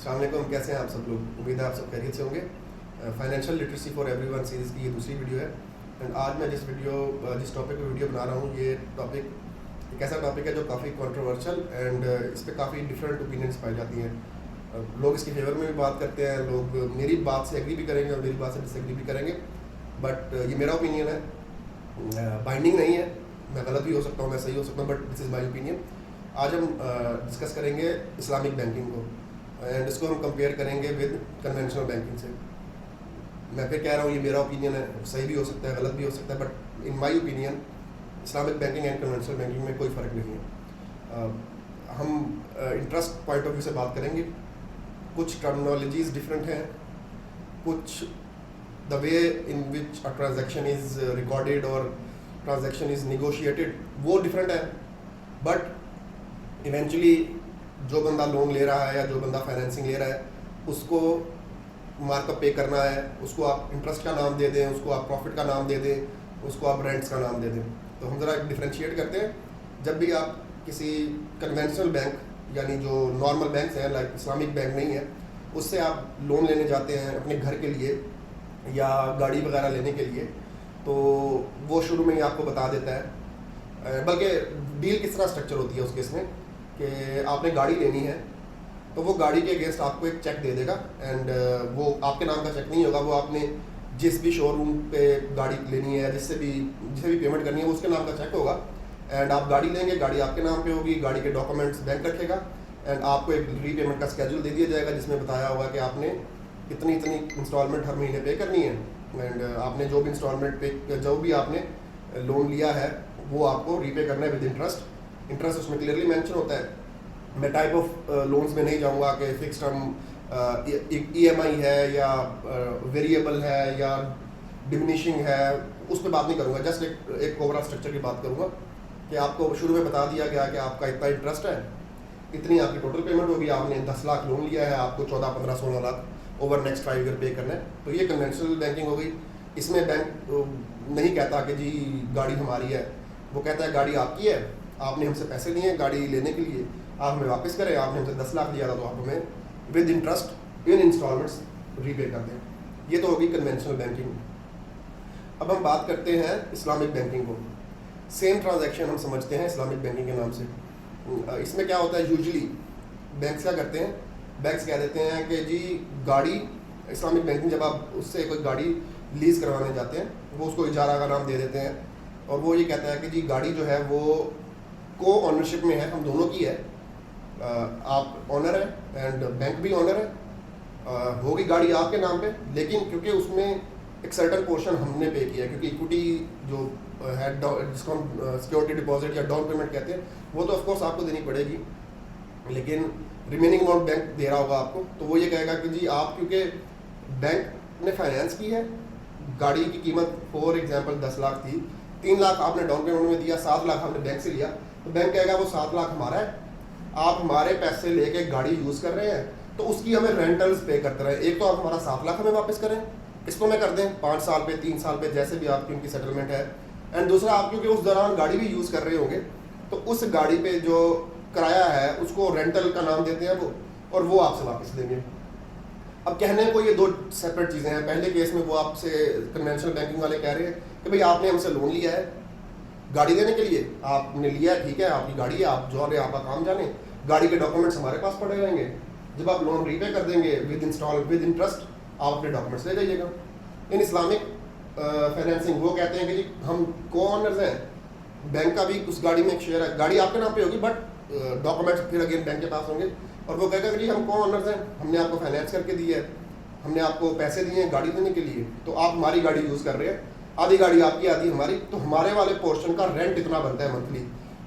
अस्सलाम वालेकुम, कैसे हैं आप सब लोग। उम्मीद है आप सब खैरियत से होंगे। Financial literacy for everyone series की ये दूसरी वीडियो है। एंड आज मैं जिस टॉपिक पे वीडियो बना रहा हूँ, ये टॉपिक एक ऐसा टॉपिक है जो काफ़ी कंट्रोवर्शियल एंड इस पर काफ़ी डिफरेंट ओपिनियंस पाई जाती हैं। लोग इसके फेवर में भी बात करते हैं, लोग मेरी बात से एग्री भी करेंगे और मेरी बात से डिसएग्री भी करेंगे। बट ये मेरा ओपिनियन है, बाइंडिंग नहीं है। मैं गलत भी हो सकता हूँ, मैं सही हो सकता हूँ, but this is my opinion. आज हम डिस्कस करेंगे इस्लामिक बैंकिंग को एंड इसको हम कंपेयर करेंगे विद कन्वेंशनल बैंकिंग से। मैं फिर कह रहा हूँ, ये मेरा ओपिनियन है, सही भी हो सकता है, गलत भी हो सकता है, but in my opinion Islamic banking and conventional banking में कोई फ़र्क नहीं है। हम इंटरेस्ट पॉइंट ऑफ व्यू से बात करेंगे। कुछ टर्मिनोलॉजीज डिफरेंट हैं, कुछ the way in which a transaction is recorded और ट्रांजैक्शन इज़ निगोशिएटेड वो डिफरेंट है। बट इवेंचुअली जो बंदा लोन ले रहा है या जो बंदा फाइनेंसिंग ले रहा है, उसको मार्कअप पे करना है, उसको आप इंटरेस्ट का नाम दे दें, उसको आप प्रॉफिट का नाम दे दें, उसको आप रेंट्स का नाम दे दें। तो हम ज़रा डिफ्रेंशिएट करते हैं। जब भी आप किसी कन्वेंशनल बैंक यानी जो नॉर्मल बैंक हैं, लाइक इस्लामिक बैंक नहीं है, उससे आप लोन लेने जाते हैं अपने घर के लिए या गाड़ी वगैरह लेने के लिए, तो वो शुरू में ही आपको बता देता है, बल्कि डील किस तरह स्ट्रक्चर होती है उस केस में कि आपने गाड़ी लेनी है तो वो गाड़ी के अगेंस्ट आपको एक चेक दे देगा। एंड वो आपके नाम का चेक नहीं होगा, वो आपने जिस भी शोरूम पे गाड़ी लेनी है, जिसे भी पेमेंट करनी है, वो उसके नाम का चेक होगा। एंड आप गाड़ी लेंगे, गाड़ी आपके नाम पे होगी, गाड़ी के डॉक्यूमेंट्स बैंक रखेगा एंड आपको एक रीपेमेंट का स्केड्यूल दे दिया जाएगा जिसमें बताया होगा कि आपने इतनी इतनी इंस्टॉलमेंट हर महीने पे करनी है। एंड आपने जो भी इंस्टॉलमेंट पे जो भी आपने लोन लिया है वो आपको रीपे करना है विद इंटरेस्ट। इंटरेस्ट उसमें क्लियरली मेंशन होता है। मैं टाइप ऑफ लोन्स में नहीं जाऊंगा कि फिक्स टर्म EMI है या वेरिएबल है या डिमिनिशिंग है, उस पर बात नहीं करूंगा। जस्ट एक ओवरऑल स्ट्रक्चर की बात करूंगा कि आपको शुरू में बता दिया गया कि आपका इतना इंटरेस्ट है, इतनी आपकी टोटल पेमेंट होगी, आपने 10 लाख लोन लिया है, आपको 14, 15, 16 लाख ओवर नेक्स्ट 5 ईयर पे करना है। तो ये कन्वेंशनल बैंकिंग हो गई। इसमें बैंक नहीं कहता कि जी गाड़ी हमारी है, वो कहता है गाड़ी आपकी है, आपने हमसे पैसे लिए हैं गाड़ी लेने के लिए, आप हमें वापस करें। आपने हमसे 10 लाख लिया था तो आप हमें with interest in installments repay कर दें। ये तो होगी कन्वेंशनल बैंकिंग। अब हम बात करते हैं इस्लामिक बैंकिंग को। सेम ट्रांजैक्शन हम समझते हैं इस्लामिक बैंकिंग के नाम से। इसमें क्या होता है, यूजुअली बैंक्स क्या करते हैं, बैंक्स कह देते हैं कि जी गाड़ी, इस्लामिक बैंकिंग जब आप उससे कोई गाड़ी लीज करवाने जाते हैं, वो उसको इजारा का नाम दे देते हैं और वो ये कहता है कि जी गाड़ी जो है वो को ऑनरशिप में है, हम दोनों की है। आप ऑनर है एंड बैंक भी ऑनर है, होगी गाड़ी आपके नाम पे, लेकिन क्योंकि उसमें एक सर्टन पोर्शन हमने पे किया है, क्योंकि इक्विटी जो है जिसको हम सिक्योरिटी डिपॉजिट या डाउन पेमेंट कहते हैं, वो तो ऑफकोर्स आपको देनी पड़ेगी, लेकिन रिमेनिंग अमाउंट बैंक दे रहा होगा आपको। तो वो ये कहेगा कि जी आप, क्योंकि बैंक ने फाइनेंस की है, गाड़ी की कीमत फॉर एग्जाम्पल 10 लाख थी, 3 लाख आपने डाउन पेमेंट में दिया, 7 लाख आपने बैंक से लिया, तो बैंक कहेगा वो 7 लाख हमारा है, आप हमारे पैसे लेके गाड़ी यूज़ कर रहे हैं, तो उसकी हमें रेंटल्स पे करते रहे। एक तो आप हमारा 7 लाख हमें वापस करें, इसको मैं कर दें 5 साल पे, 3 साल पे, जैसे भी आपकी उनकी सेटलमेंट है। एंड दूसरा, आप क्योंकि उस दौरान गाड़ी भी यूज़ कर रहे होंगे, तो उस गाड़ी पे जो किराया है उसको रेंटल का नाम देते हैं वो, और वो आपसे वापस देंगे। अब कहने को ये दो सेपरेट चीज़ें हैं। पहले केस में वो आपसे कन्वेंशनल बैंकिंग वाले कह रहे हैं कि भाई आपने हमसे लोन लिया है गाड़ी देने के लिए, आपने लिया है, ठीक है, आपकी गाड़ी है, आप जो आपका काम जाने, गाड़ी के डॉक्यूमेंट्स हमारे पास पड़े रहेंगे, जब आप लोन रीपे कर देंगे विद इंटरेस्ट, आप अपने डॉक्यूमेंट्स ले जाइएगा। इन इस्लामिक फाइनेंसिंग वो कहते हैं कि जी हम को ऑनर्स हैं, बैंक का भी उस गाड़ी में एक शेयर है, गाड़ी आपके नाम पे होगी बट डॉक्यूमेंट्स फिर अगेन बैंक के पास होंगे, और वो कहेगा कि जी हम को ऑनर्स हैं, हमने आपको फाइनेंस करके दी है, हमने आपको पैसे दिए हैं गाड़ी देने के लिए, तो आप हमारी गाड़ी यूज़ कर रहे हैं, आधी गाड़ी आपकी आधी हमारी, तो हमारे वाले पोर्शन का रेंट इतना बनता है मंथली,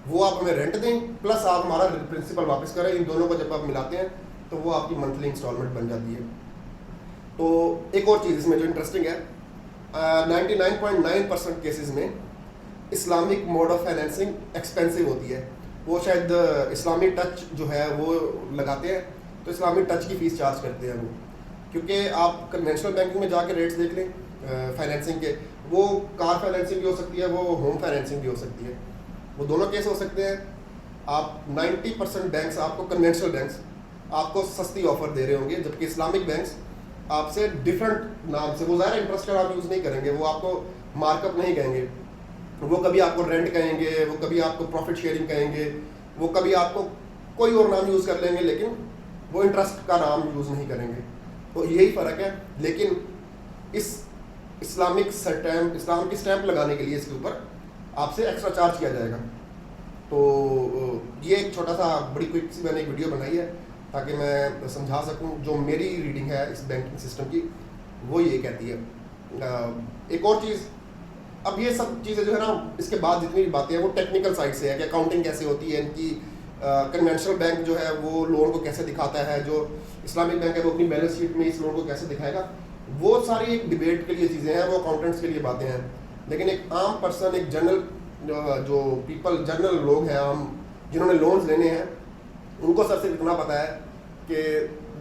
वो आप हमें रेंट दें प्लस आप हमारा प्रिंसिपल वापस करें। इन दोनों को जब आप मिलाते हैं तो वो आपकी मंथली इंस्टॉलमेंट बन जाती है। तो एक और चीज़ इसमें जो इंटरेस्टिंग है, 99.9% केसेस में Islamic mode of financing expensive होती है। वो शायद इस्लामिक टच जो है वो लगाते हैं, तो इस्लामिक टच की फ़ीस चार्ज करते हैं वो, क्योंकि आप कन्वेंशनल बैंकिंग में जाके रेट्स देख लें फाइनेंसिंग के, वो कार फाइनेंसिंग भी हो सकती है, वो होम फाइनेंसिंग भी हो सकती है, वो दोनों केस हो सकते हैं। आप 90% बैंक्स, आपको कन्वेंशनल बैंक्स आपको सस्ती ऑफर दे रहे होंगे, जबकि इस्लामिक बैंक्स आपसे डिफरेंट नाम से, वो ज़्यादा इंटरेस्ट का नाम यूज़ नहीं करेंगे, वो आपको मार्कअप नहीं कहेंगे, वो कभी आपको रेंट कहेंगे, वो कभी आपको प्रॉफिट शेयरिंग कहेंगे, वो कभी आपको कोई और नाम यूज़ कर लेंगे, लेकिन वो इंटरेस्ट का नाम यूज़ नहीं करेंगे। तो यही फ़र्क है। लेकिन इस इस्लाम की स्टैंप लगाने के लिए इसके ऊपर आपसे एक्स्ट्रा चार्ज किया जाएगा। तो ये एक छोटा सा बड़ी क्विक सी मैंने एक वीडियो बनाई है ताकि मैं समझा सकूं। जो मेरी रीडिंग है इस बैंकिंग सिस्टम की वो ये कहती है। एक और चीज़, अब ये सब चीज़ें जो है ना, इसके बाद जितनी भी बातें हैं वो टेक्निकल साइड से है कि अकाउंटिंग कैसे होती है इनकी। कन्वेंशनल बैंक जो है वो लोन को कैसे दिखाता है, जो इस्लामिक बैंक है वो अपनी बैलेंस शीट में इस लोन को कैसे दिखाएगा, वो सारी एक डिबेट के लिए चीज़ें हैं, वो अकाउंटेंट्स के लिए बातें हैं। लेकिन एक आम पर्सन, एक जनरल जो पीपल, जनरल लोग हैं आम, जिन्होंने लोन्स लेने हैं, उनको सबसे इतना पता है कि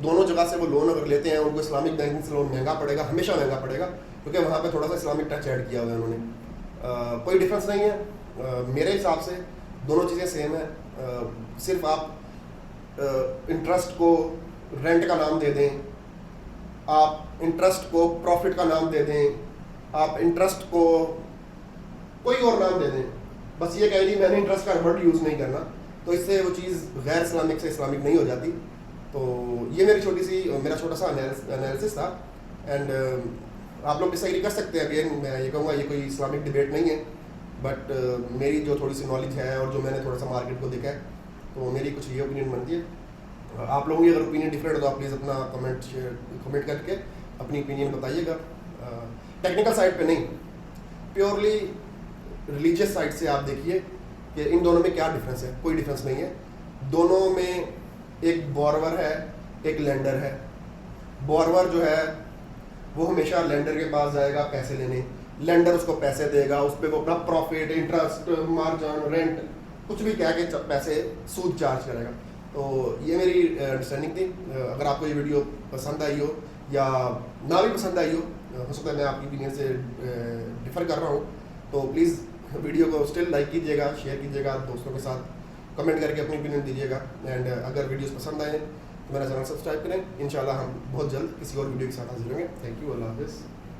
दोनों जगह से वो लोन अगर लेते हैं उनको इस्लामिक बैंकिंग से लोन महंगा पड़ेगा, हमेशा महंगा पड़ेगा, क्योंकि वहाँ पे थोड़ा सा इस्लामिक टच ऐड किया हुआ है उन्होंने। कोई डिफरेंस नहीं है मेरे हिसाब से, दोनों चीज़ें सेम है। सिर्फ आप इंटरेस्ट को रेंट का नाम दे दें, आप इंटरेस्ट को प्रॉफिट का नाम दे दें, आप इंटरेस्ट को कोई और नाम दे दें, बस ये कह दी मैंने इंटरेस्ट का वर्ड यूज़ नहीं करना, तो इससे वो चीज़ गैर इस्लामिक से इस्लामिक नहीं हो जाती। तो ये मेरा छोटा सा एनालिसिस था। एंड आप लोग डिसाइड कर सकते हैं। अगेन मैं ये कहूँगा ये कोई इस्लामिक डिबेट नहीं है, बट मेरी जो थोड़ी सी नॉलेज है और जो मैंने थोड़ा सा मार्केट को देखा है, तो मेरी कुछ ये ओपिनियन बनती है। आप लोगों की अगर ओपिनियन डिफरेंट हो तो आप प्लीज़ अपना कमेंट करके अपनी ओपिनियन बताइएगा। टेक्निकल साइड पे नहीं, प्योरली रिलीजियस साइड से आप देखिए कि इन दोनों में क्या डिफरेंस है। कोई डिफरेंस नहीं है। दोनों में एक बोरवर है, एक लेंडर है। बोरवर जो है वो हमेशा लेंडर के पास जाएगा पैसे लेने, लेंडर उसको पैसे देगा, उस पर वो अपना प्रॉफिट, इंटरेस्ट, मार्जिन, रेंट कुछ भी कह के पैसे सूद चार्ज करेगा। तो ये मेरी अंडरस्टैंडिंग थी। अगर आपको ये वीडियो पसंद आई हो या ना भी पसंद आई हो सकता है मैं आपकी ओपिनियन से डिफ़र कर रहा हूँ, तो प्लीज़ वीडियो को स्टिल लाइक कीजिएगा, शेयर कीजिएगा दोस्तों के साथ, कमेंट करके अपनी ओपिनियन दीजिएगा। एंड अगर वीडियोस पसंद आए तो मेरा चैनल सब्सक्राइब करें। इंशाल्लाह हम बहुत जल्द किसी और वीडियो के साथ हाजिर होंगे। थैंक यू, अल्लाह हाफ़िज़।